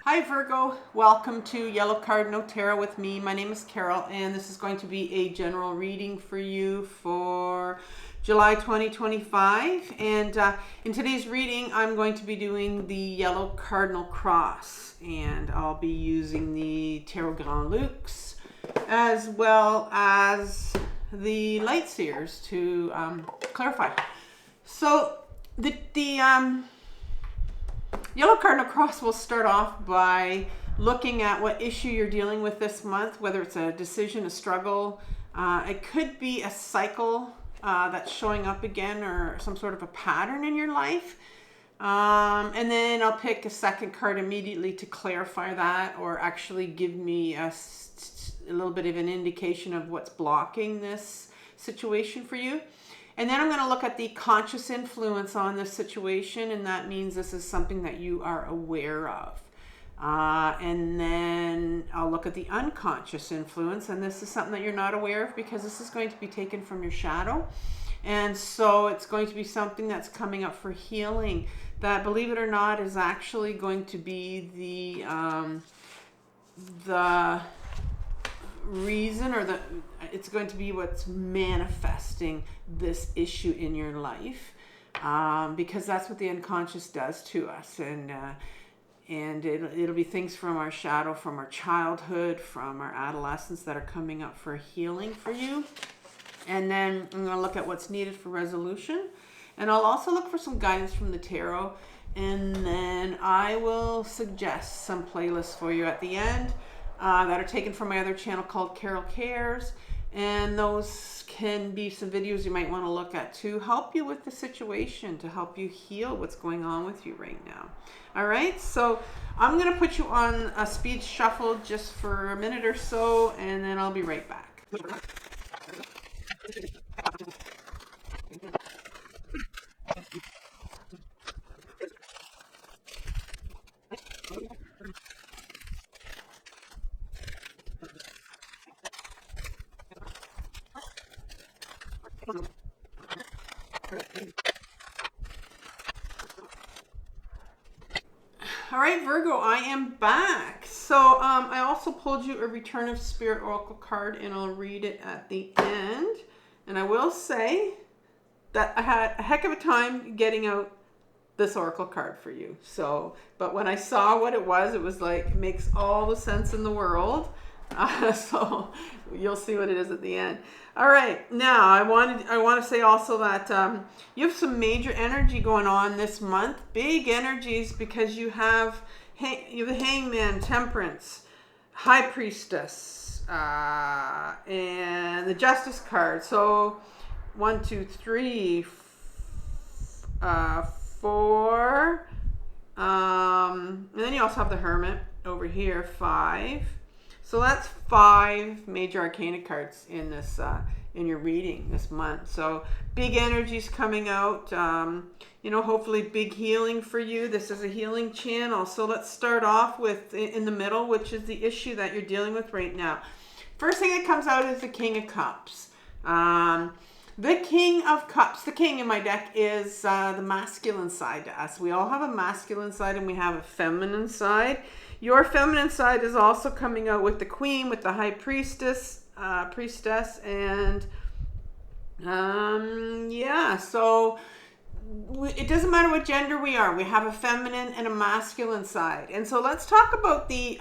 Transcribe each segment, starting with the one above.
Hi Virgo, welcome to Yellow Cardinal Tarot with me. My name is Carol and this is going to be a general reading for you for July 2025. And in today's reading, I'm going to be doing the Yellow Cardinal Cross, and I'll be using the Tarot Grand Lux as well as the Light Seers to clarify. So the Yellow Cardinal Cross will start off by looking at what issue you're dealing with this month, whether it's a decision, a struggle. It could be a cycle that's showing up again, or some sort of a pattern in your life. And then I'll pick a second card immediately to clarify that, or actually give me a little bit of an indication of what's blocking this situation for you. And then I'm going to look at the conscious influence on this situation, and that means this is something that you are aware of. And then I'll look at the unconscious influence, and this is something that you're not aware of because this is going to be taken from your shadow. And so it's going to be something that's coming up for healing that, believe it or not, is actually going to be the reason, or it's going to be what's manifesting this issue in your life, because that's what the unconscious does to us. And it'll be things from our shadow, from our childhood, from our adolescence that are coming up for healing for you. And then I'm going to look at what's needed for resolution, and I'll also look for some guidance from the tarot, and then I will suggest some playlists for you at the end that are taken from my other channel called Carol Cares, and those can be some videos you might want to look at to help you with the situation, to help you heal what's going on with you right now. All right, so I'm going to put you on a speed shuffle just for a minute or so, and then I'll be right back. All right, Virgo, I am back. So I also pulled you a Return of Spirit Oracle card, and I'll read it at the end. And I will say that I had a heck of a time getting out this Oracle card for you. So, but when I saw what it was like, makes all the sense in the world. So you'll see what it is at the end. All right, now I want to say also that you have some major energy going on this month, big energies, because you have the Hangman, Temperance, High Priestess, and the Justice card. So 1, 2, 3, 4, and then you also have the Hermit over here, 5. So that's 5 major arcana cards in this in your reading this month. So big energies coming out. Hopefully big healing for you. This is a healing channel. So let's start off with in the middle, which is the issue that you're dealing with right now. First thing that comes out is the King of Cups. The King of Cups, the King in my deck, is the masculine side to us. We all have a masculine side and we have a feminine side. Your feminine side is also coming out with the Queen, with the High Priestess, and so it doesn't matter what gender we are. We have a feminine and a masculine side. And so let's talk about the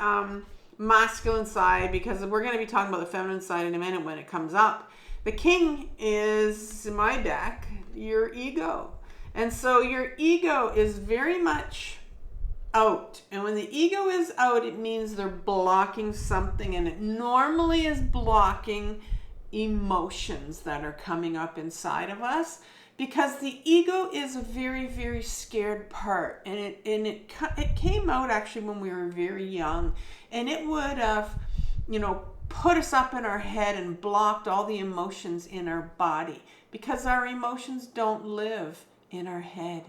masculine side, because we're going to be talking about the feminine side in a minute when it comes up. The King is, in my deck, your ego. And so your ego is very much out. And when the ego is out, it means they're blocking something, and it normally is blocking emotions that are coming up inside of us, because the ego is a very, very scared part, and it came out actually when we were very young, and it would have, put us up in our head and blocked all the emotions in our body, because our emotions don't live in our head.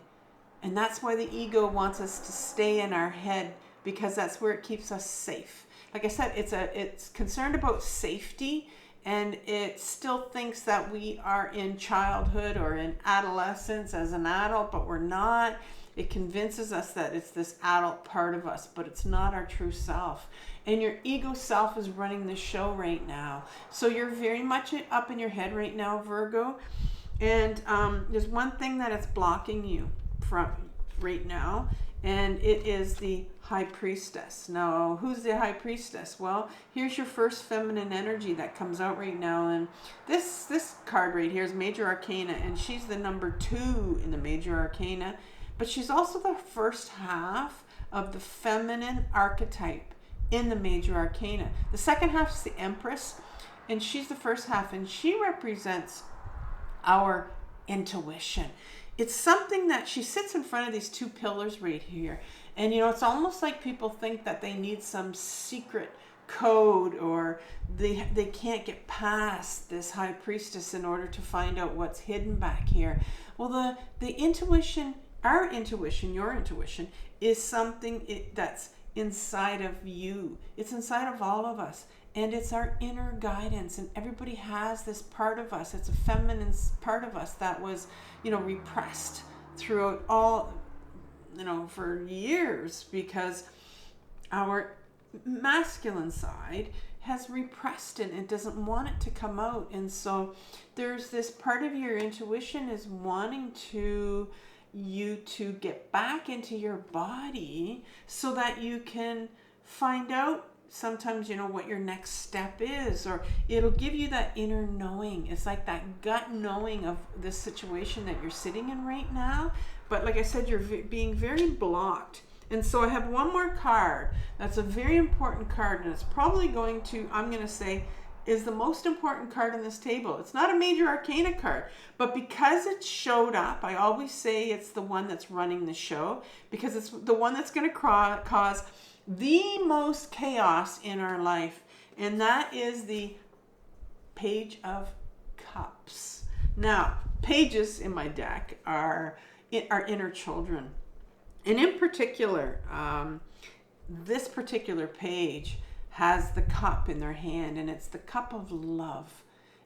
And that's why the ego wants us to stay in our head, because that's where it keeps us safe. Like I said, it's concerned about safety, and it still thinks that we are in childhood or in adolescence as an adult, but we're not. It convinces us that it's this adult part of us, but it's not our true self. And your ego self is running the show right now. So you're very much up in your head right now, Virgo. And there's one thing that it's blocking you from right now, and it is the High Priestess. Now, who's the High Priestess? Well, here's your first feminine energy that comes out right now, and this card right here is Major Arcana, and she's the number 2 in the Major Arcana, but she's also the first half of the feminine archetype in the Major Arcana. The second half is the Empress, and she's the first half, and she represents our intuition. It's something that she sits in front of these 2 pillars right here. And you know, it's almost like people think that they need some secret code, or they can't get past this High Priestess in order to find out what's hidden back here. Well, the intuition, our intuition, your intuition, is something that's inside of you. It's inside of all of us. And it's our inner guidance, and everybody has this part of us. It's a feminine part of us that was, you know, repressed throughout all, you know, for years, because our masculine side has repressed it and doesn't want it to come out. And so there's this part of your intuition is wanting you to get back into your body so that you can find out sometimes, you know, what your next step is, or it'll give you that inner knowing. It's like that gut knowing of the situation that you're sitting in right now. But like I said, you're being very blocked. And so I have one more card that's a very important card, and it's probably going to, I'm going to say, is the most important card on this table. It's not a Major Arcana card, but because it showed up, I always say it's the one that's running the show, because it's the one that's going to cause the most chaos in our life, and that is the Page of Cups. Now, pages in my deck are inner children, and in particular, this particular page has the cup in their hand, and it's the cup of love,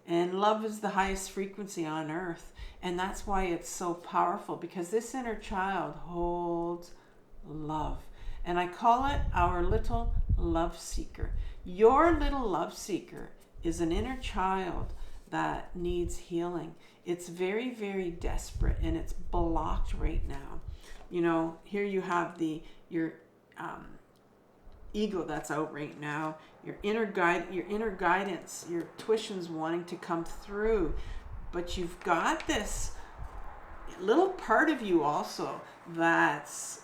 and love is the highest frequency on earth, and that's why it's so powerful, because this inner child holds love. And I call it our little love seeker. Your little love seeker is an inner child that needs healing. It's very, very desperate, and it's blocked right now. You know, here you have your ego that's out right now. Your inner guidance, your tuition's wanting to come through, but you've got this little part of you also that's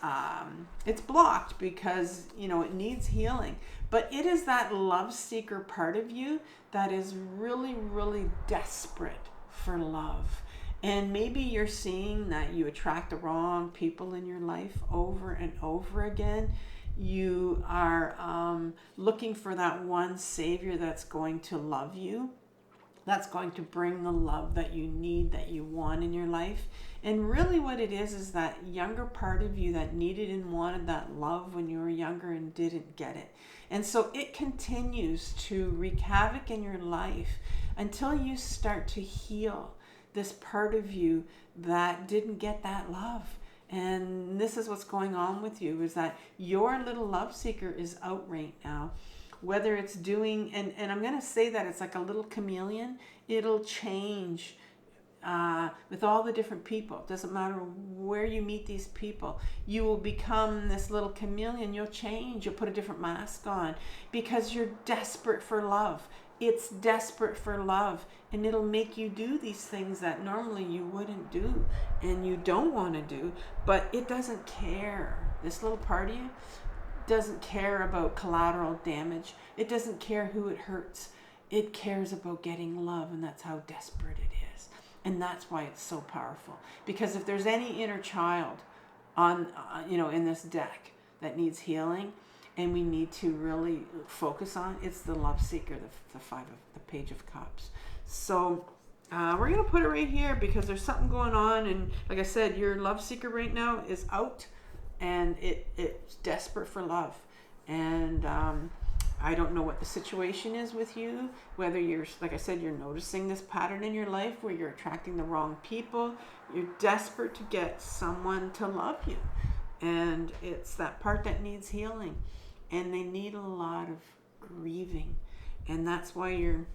it's blocked because, you know, it needs healing. But it is that love seeker part of you that is really, really desperate for love. And maybe you're seeing that you attract the wrong people in your life over and over again. You are looking for that one savior that's going to love you, that's going to bring the love that you need, that you want in your life. And really what it is that younger part of you that needed and wanted that love when you were younger and didn't get it. And so it continues to wreak havoc in your life until you start to heal this part of you that didn't get that love. And this is what's going on with you, is that your little love seeker is out right now. Whether it's doing, and I'm going to say that it's like a little chameleon. It'll change with all the different people. It doesn't matter where you meet these people. You will become this little chameleon. You'll change. You'll put a different mask on because you're desperate for love. It's desperate for love, and it'll make you do these things that normally you wouldn't do and you don't want to do, but it doesn't care. This little part of you doesn't care about collateral damage. It doesn't care who it hurts. It cares about getting love, and that's how desperate it is. And that's why it's so powerful. Because if there's any inner child on, in this deck that needs healing, and we need to really focus on, it's the love seeker, the Page of Cups. So we're going to put it right here because there's something going on. And like I said, your love seeker right now is out, and it's desperate for love. And I don't know what the situation is with you, whether you're, like I said, you're noticing this pattern in your life where you're attracting the wrong people. You're desperate to get someone to love you. And it's that part that needs healing. And they need a lot of grieving. And that's why your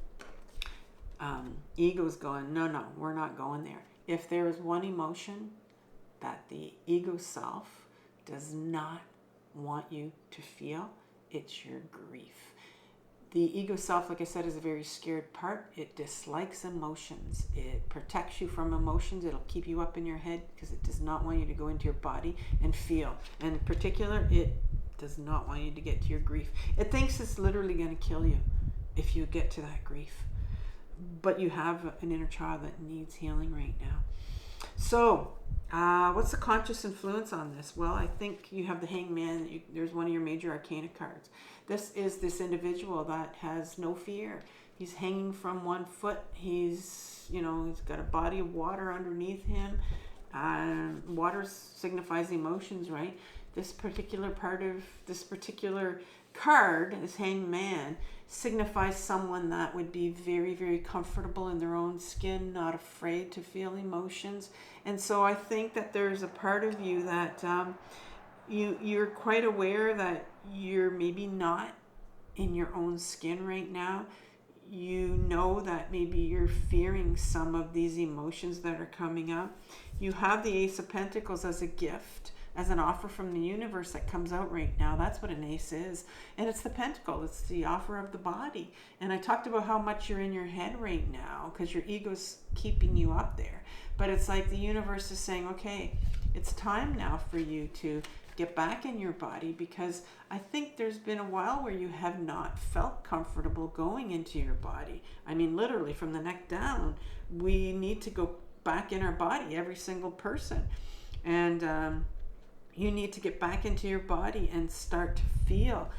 ego's going, no, we're not going there. If there is one emotion that the ego self does not want you to feel, it's your grief. The ego self, like I said, is a very scared part. It dislikes emotions. It protects you from emotions. It'll keep you up in your head because it does not want you to go into your body and feel. And in particular, it does not want you to get to your grief. It thinks it's literally going to kill you if you get to that grief. But you have an inner child that needs healing right now. So, what's the conscious influence on this? Well, I think you have the Hangman. There's one of your major arcana cards. This is this individual that has no fear. He's hanging from one foot. He's got a body of water underneath him. Water signifies emotions, right? This particular card, this Hangman, signifies someone that would be very, very comfortable in their own skin, not afraid to feel emotions. And so I think that there's a part of you that you're quite aware that you're maybe not in your own skin right now. You know that maybe you're fearing some of these emotions that are coming up. You have the Ace of Pentacles as a gift, as an offer from the universe that comes out right now. That's what an ace is. And it's the pentacle. It's the offer of the body. And I talked about how much you're in your head right now because your ego's keeping you up there. But it's like the universe is saying, okay, it's time now for you to get back in your body, because I think there's been a while where you have not felt comfortable going into your body. I mean, literally from the neck down, we need to go back in our body, every single person. And you need to get back into your body and start to feel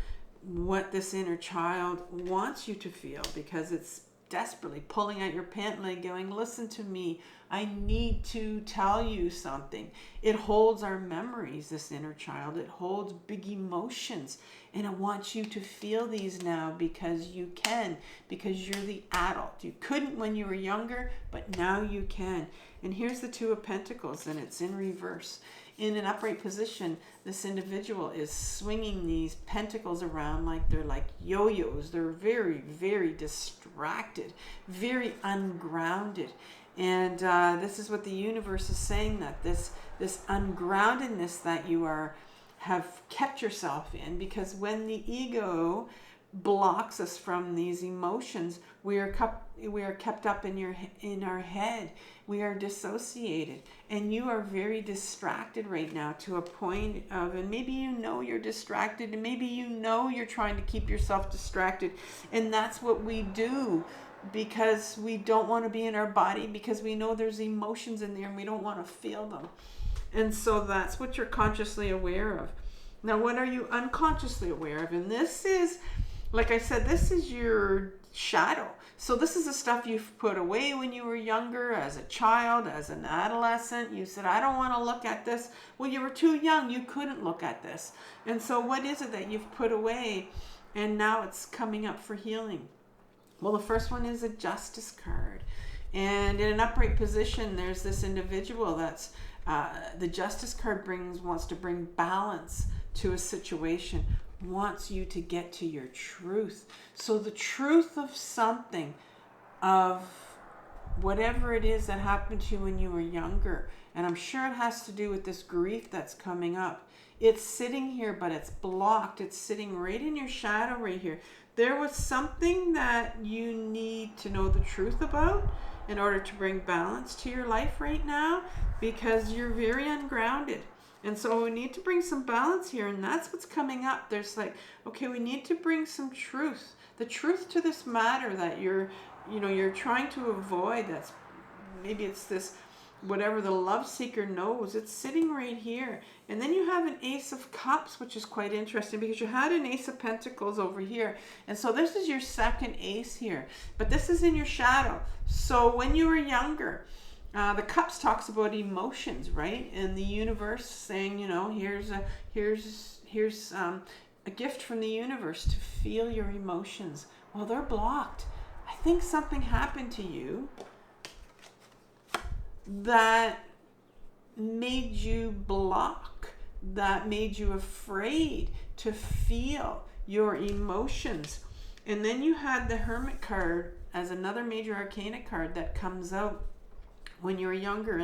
what this inner child wants you to feel, because it's desperately pulling at your pant leg going, listen to me, I need to tell you something. It holds our memories, this inner child. It holds big emotions, and it wants you to feel these now because you can, because you're the adult. You couldn't when you were younger, but now you can. And here's the Two of Pentacles, and it's in reverse. In an upright position, this individual is swinging these pentacles around like they're like yo-yos. They're very, very distracted, very ungrounded. And this is what the universe is saying, that this ungroundedness that you have kept yourself in, because when the ego blocks us from these emotions, we are kept up in our head. We are dissociated, and you are very distracted right now to a point of, and maybe you're distracted, and maybe you're trying to keep yourself distracted, and that's what we do, because we don't want to be in our body, because we know there's emotions in there and we don't want to feel them. And so that's what you're consciously aware of. Now, what are you unconsciously aware of? And this is, like I said, this is your shadow. So this is the stuff you've put away when you were younger, as a child, as an adolescent. You said, I don't want to look at this. Well, you were too young. You couldn't look at this. And so what is it that you've put away and now it's coming up for healing? Well, the first one is a Justice card. And in an upright position, there's this individual that's, the Justice card wants to bring balance to a situation, wants you to get to your truth. So the truth of something, of whatever it is that happened to you when you were younger, and I'm sure it has to do with this grief that's coming up. It's sitting here, but it's blocked. It's sitting right in your shadow right here. There was something that you need to know the truth about in order to bring balance to your life right now, because you're very ungrounded. And so we need to bring some balance here, and that's what's coming up. There's like, okay, we need to bring some truth. The truth to this matter that you're trying to avoid. That's, maybe it's this, whatever the love seeker knows, it's sitting right here. And then you have an Ace of Cups, which is quite interesting, because you had an Ace of Pentacles over here. And so this is your second ace here, but this is in your shadow. So when you were younger, the Cups talks about emotions, right? And the universe saying, here's a gift from the universe to feel your emotions. Well, they're blocked. I think something happened to you that made you block, that made you afraid to feel your emotions. And then you had the Hermit card as another major arcana card that comes out when you're younger.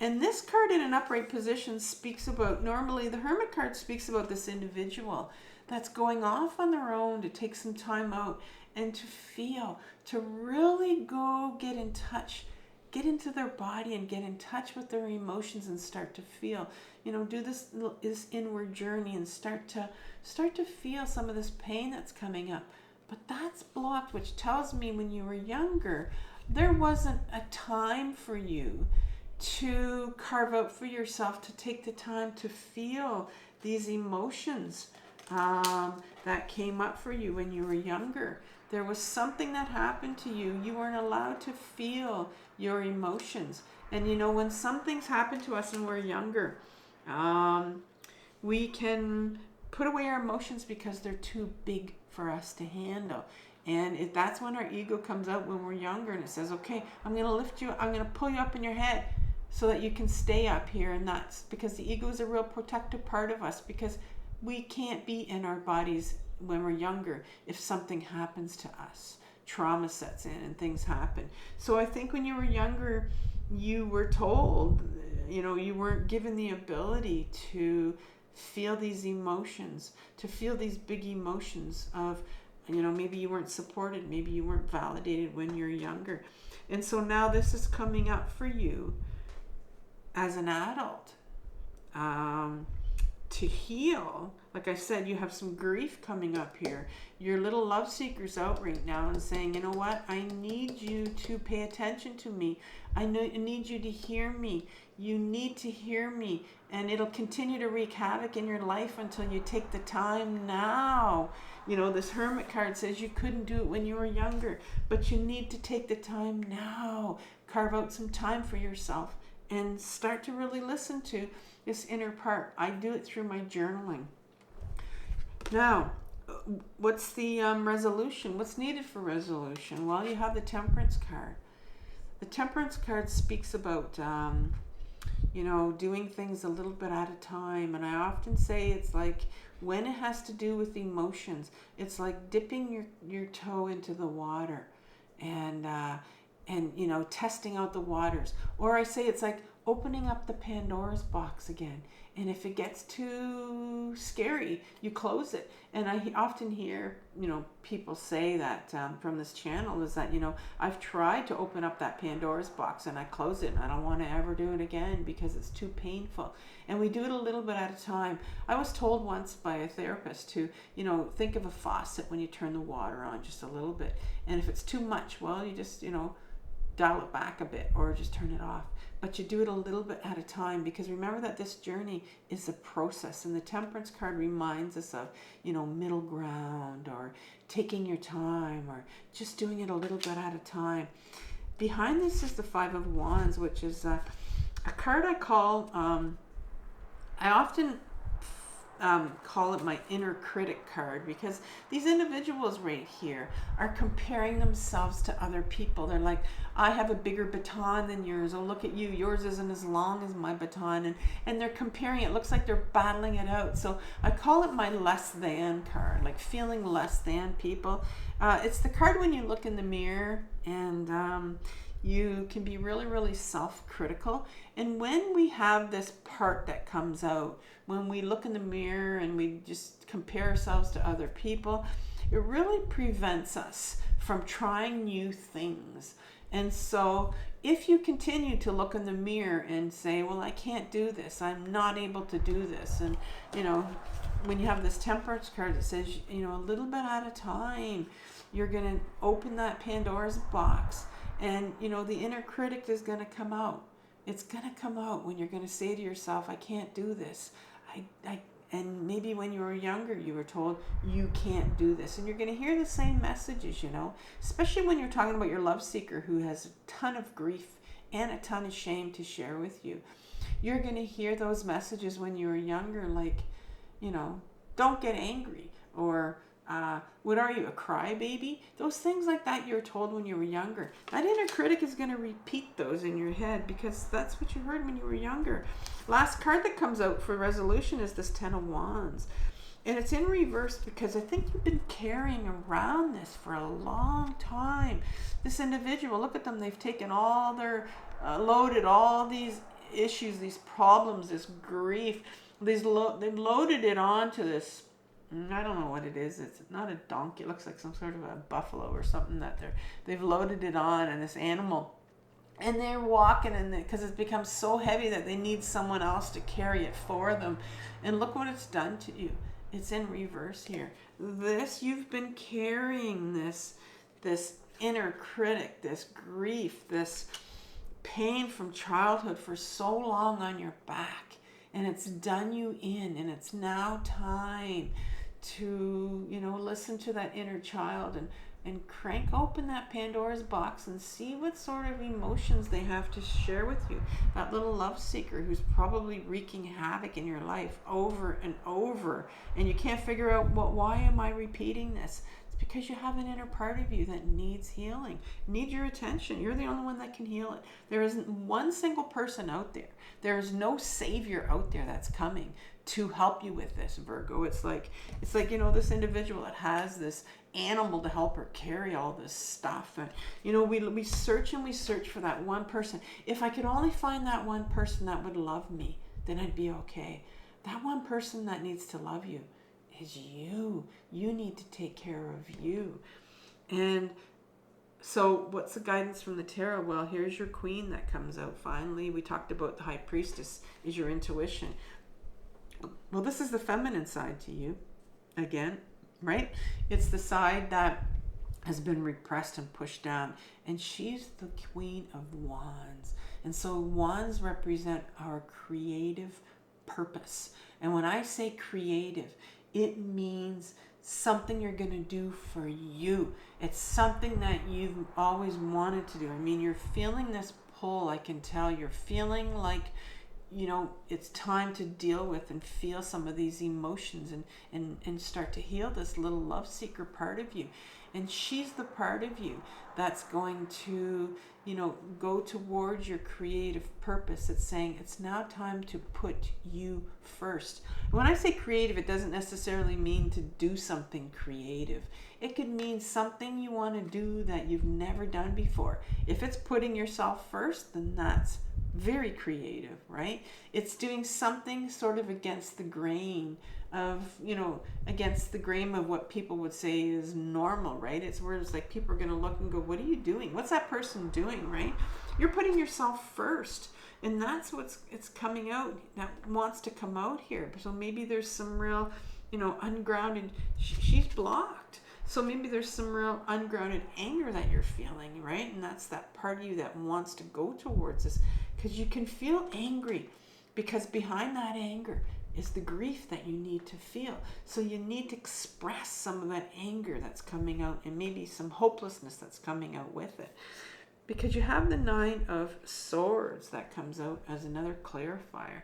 And this card in an upright position speaks about, normally the Hermit card speaks about this individual that's going off on their own to take some time out and to feel, to really go get in touch, get into their body and get in touch with their emotions and start to feel, do this inward journey and start to feel some of this pain that's coming up. But that's blocked, which tells me when you were younger, there wasn't a time for you to carve out for yourself to take the time to feel these emotions that came up for you when you were younger. There was something that happened to you. You weren't allowed to feel your emotions. And when something's happened to us when we're younger, we can put away our emotions because they're too big for us to handle. And that's when our ego comes out when we're younger, and it says, okay, I'm going to lift you, I'm going to pull you up in your head so that you can stay up here. And that's because the ego is a real protective part of us, because we can't be in our bodies when we're younger if something happens to us. Trauma sets in and things happen. So I think when you were younger, you were told, you weren't given the ability to feel these emotions, to feel these big emotions of, maybe you weren't supported, maybe you weren't validated when you're younger. And so now this is coming up for you as an adult. To heal, like I said, you have some grief coming up here. Your little love seeker's out right now and saying, you know what, I need you to pay attention to me. I need you to hear me. You need to hear me. And it'll continue to wreak havoc in your life until you take the time now. This Hermit card says you couldn't do it when you were younger, but you need to take the time now. Carve out some time for yourself and start to really listen to this inner part. I do it through my journaling. Now, what's the resolution? What's needed for resolution? Well, you have the Temperance card. The Temperance card speaks about, doing things a little bit at a time. And I often say it's like when it has to do with emotions, it's like dipping your toe into the water and testing out the waters. Or I say it's like opening up the Pandora's box again. And if it gets too scary, you close it. And I often hear, people say that from this channel is that, I've tried to open up that Pandora's box and I close it and I don't want to ever do it again because it's too painful. And we do it a little bit at a time. I was told once by a therapist to, think of a faucet when you turn the water on just a little bit. And if it's too much, well, you just, dial it back a bit or just turn it off. But you do it a little bit at a time, because remember that this journey is a process. And the Temperance card reminds us of, middle ground, or taking your time, or just doing it a little bit at a time. Behind this is the Five of Wands, which is a card I call, I often call it my inner critic card, because these individuals right here are comparing themselves to other people. They're like, I have a bigger baton than yours. Oh, look at you. Yours isn't as long as my baton. And they're comparing. It looks like they're battling it out. So I call it my less than card, like feeling less than people. It's the card when you look in the mirror and you can be really, really self-critical. And when we have this part that comes out, when we look in the mirror and we just compare ourselves to other people, it really prevents us from trying new things. And so if you continue to look in the mirror and say, well, I can't do this, I'm not able to do this. And, when you have this Temperance card that says, a little bit at a time, you're going to open that Pandora's box. And, the inner critic is going to come out. It's going to come out when you're going to say to yourself, I can't do this. And maybe when you were younger, you were told you can't do this. And you're going to hear the same messages, especially when you're talking about your love seeker who has a ton of grief and a ton of shame to share with you. You're going to hear those messages when you were younger, like, don't get angry. or what are you, a crybaby? Those things like that you're told when you were younger. That inner critic is going to repeat those in your head because that's what you heard when you were younger. Last card that comes out for resolution is this Ten of Wands. And it's in reverse because I think you've been carrying around this for a long time. This individual, look at them, they've taken all their, loaded all these issues, these problems, this grief, they've loaded it onto this, I don't know what it is. It's not a donkey. It looks like some sort of a buffalo or something that they've loaded it on, and this animal. And they're walking in it because it's become so heavy that they need someone else to carry it for them. And look what it's done to you. It's in reverse here. You've been carrying this inner critic, this grief, this pain from childhood for so long on your back. And it's done you in, and it's now time to, listen to that inner child and crank open that Pandora's box and see what sort of emotions they have to share with you. That little love seeker who's probably wreaking havoc in your life over and over, and you can't figure out, why am I repeating this? It's because you have an inner part of you that needs healing, needs your attention. You're the only one that can heal it. There isn't one single person out there. There is no savior out there that's coming to help you with this, Virgo. It's like this individual that has this animal to help her carry all this stuff, and we search and we search for that one person. If I could only find that one person that would love me, then I'd be okay. That one person that needs to love you is you. You need to take care of you. And so what's the guidance from the tarot? Well, here's your queen that comes out finally. We talked about the high priestess is your intuition. Well, this is the feminine side to you again, right? It's the side that has been repressed and pushed down, and she's the Queen of Wands. And so wands represent our creative purpose. And when I say creative, it means something you're going to do for you. It's something that you've always wanted to do. I mean, you're feeling this pull. I can tell you're feeling like it's time to deal with and feel some of these emotions and start to heal this little love seeker part of you. And she's the part of you that's going to, go towards your creative purpose. It's saying it's now time to put you first. When I say creative, it doesn't necessarily mean to do something creative. It could mean something you want to do that you've never done before. If it's putting yourself first, then that's very creative, right? It's doing something sort of against the grain of, against the grain of what people would say is normal, right? It's where it's like people are going to look and go, what are you doing? What's that person doing, right? You're putting yourself first. And that's it's coming out, that wants to come out here. So maybe there's some real, ungrounded, she's blocked. So maybe there's some real ungrounded anger that you're feeling, right? And that's that part of you that wants to go towards this, because you can feel angry, because behind that anger is the grief that you need to feel. So you need to express some of that anger that's coming out, and maybe some hopelessness that's coming out with it. Because you have the Nine of Swords that comes out as another clarifier.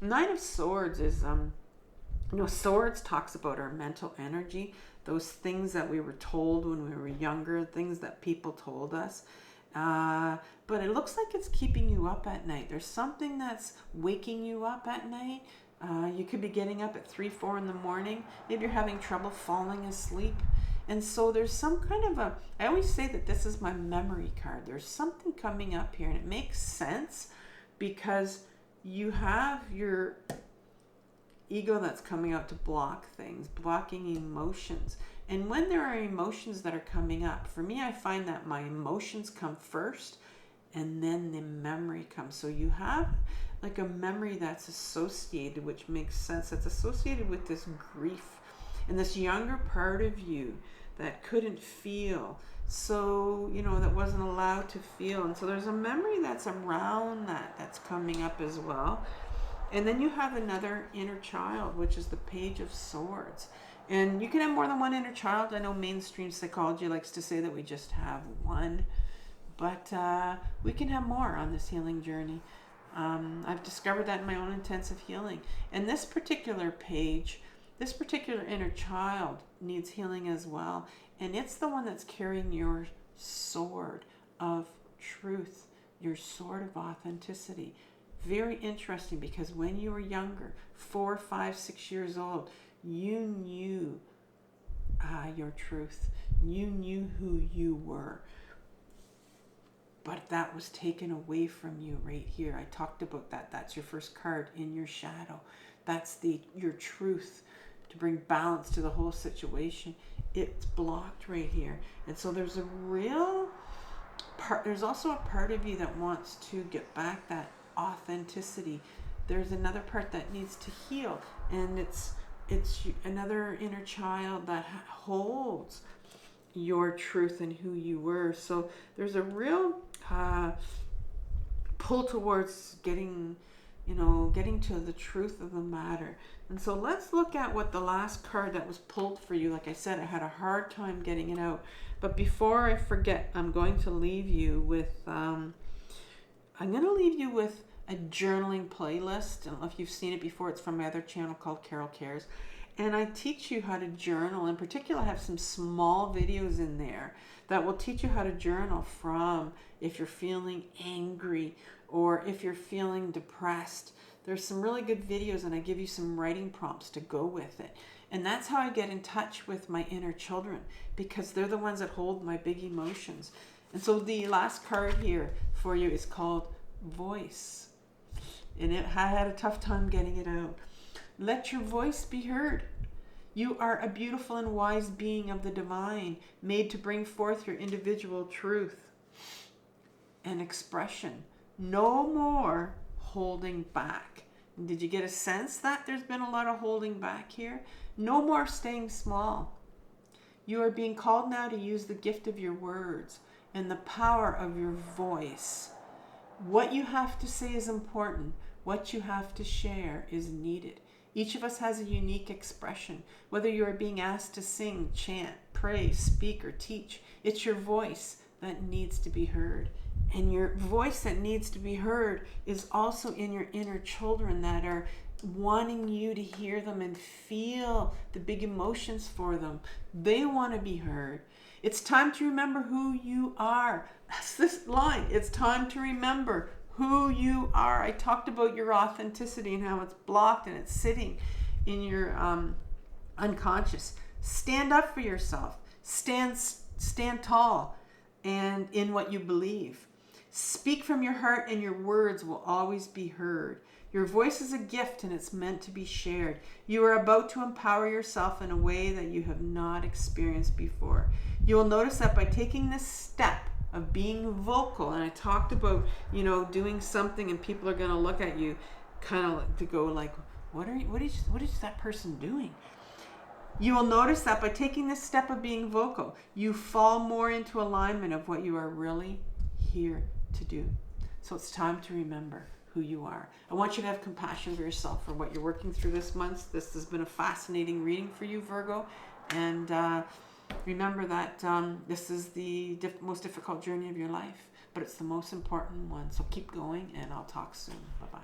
Nine of Swords is, Swords talks about our mental energy, those things that we were told when we were younger, things that people told us. But it looks like it's keeping you up at night. There's something that's waking you up at night. You could be getting up at 3, 4 in the morning. Maybe you're having trouble falling asleep. And so there's some kind of I always say that this is my memory card. There's something coming up here, and it makes sense because you have your ego that's coming out to block things, blocking emotions. And when there are emotions that are coming up, for me, I find that my emotions come first and then the memory comes. So you have like a memory that's associated, which makes sense, that's associated with this grief and this younger part of you that couldn't feel. So, that wasn't allowed to feel. And so there's a memory that's around that's coming up as well. And then you have another inner child, which is the Page of Swords. And you can have more than one inner child. I know mainstream psychology likes to say that we just have one, but we can have more on this healing journey. I've discovered that in my own intensive healing. And this particular page this particular inner child needs healing as well. And it's the one that's carrying your sword of truth, your sword of authenticity. Very interesting, because when you were younger, 4, 5, 6 years old, you knew your truth. You knew who you were. But that was taken away from you right here. I talked about that. That's your first card in your shadow. That's your truth, to bring balance to the whole situation. It's blocked right here. And so there's a real part, there's also a part of you that wants to get back that authenticity. There's another part that needs to heal, and it's another inner child that holds your truth and who you were. So there's a real pull towards getting to the truth of the matter. And so let's look at what the last card that was pulled for you. Like I said, I had a hard time getting it out. But before I forget, I'm going to leave you with a journaling playlist. I don't know if you've seen it before. It's from my other channel called Carol Cares. And I teach you how to journal. In particular, I have some small videos in there that will teach you how to journal from if you're feeling angry or if you're feeling depressed. There's some really good videos, and I give you some writing prompts to go with it. And that's how I get in touch with my inner children, because they're the ones that hold my big emotions. And so the last card here for you is called Voice. And I had a tough time getting it out. Let your voice be heard. You are a beautiful and wise being of the divine, made to bring forth your individual truth and expression. No more holding back. Did you get a sense that there's been a lot of holding back here? No more staying small. You are being called now to use the gift of your words and the power of your voice. What you have to say is important. What you have to share is needed. Each of us has a unique expression. Whether you are being asked to sing, chant, pray, speak, or teach, it's your voice that needs to be heard. And your voice that needs to be heard is also in your inner children that are wanting you to hear them and feel the big emotions for them. They want to be heard. It's time to remember who you are. That's this line. It's time to remember who you are. I talked about your authenticity and how it's blocked and it's sitting in your unconscious. Stand up for yourself. Stand tall and in what you believe. Speak from your heart, and your words will always be heard. Your voice is a gift, and it's meant to be shared. You are about to empower yourself in a way that you have not experienced before. You will notice that by taking this step of being vocal, and I talked about, doing something and people are going to look at you kind of to go like, what is that person doing? You will notice that by taking this step of being vocal, you fall more into alignment of what you are really here to do. So it's time to remember who you are. I want you to have compassion for yourself for what you're working through this month. This has been a fascinating reading for you, Virgo. And remember that this is the most difficult journey of your life, but it's the most important one. So keep going, and I'll talk soon. Bye-bye.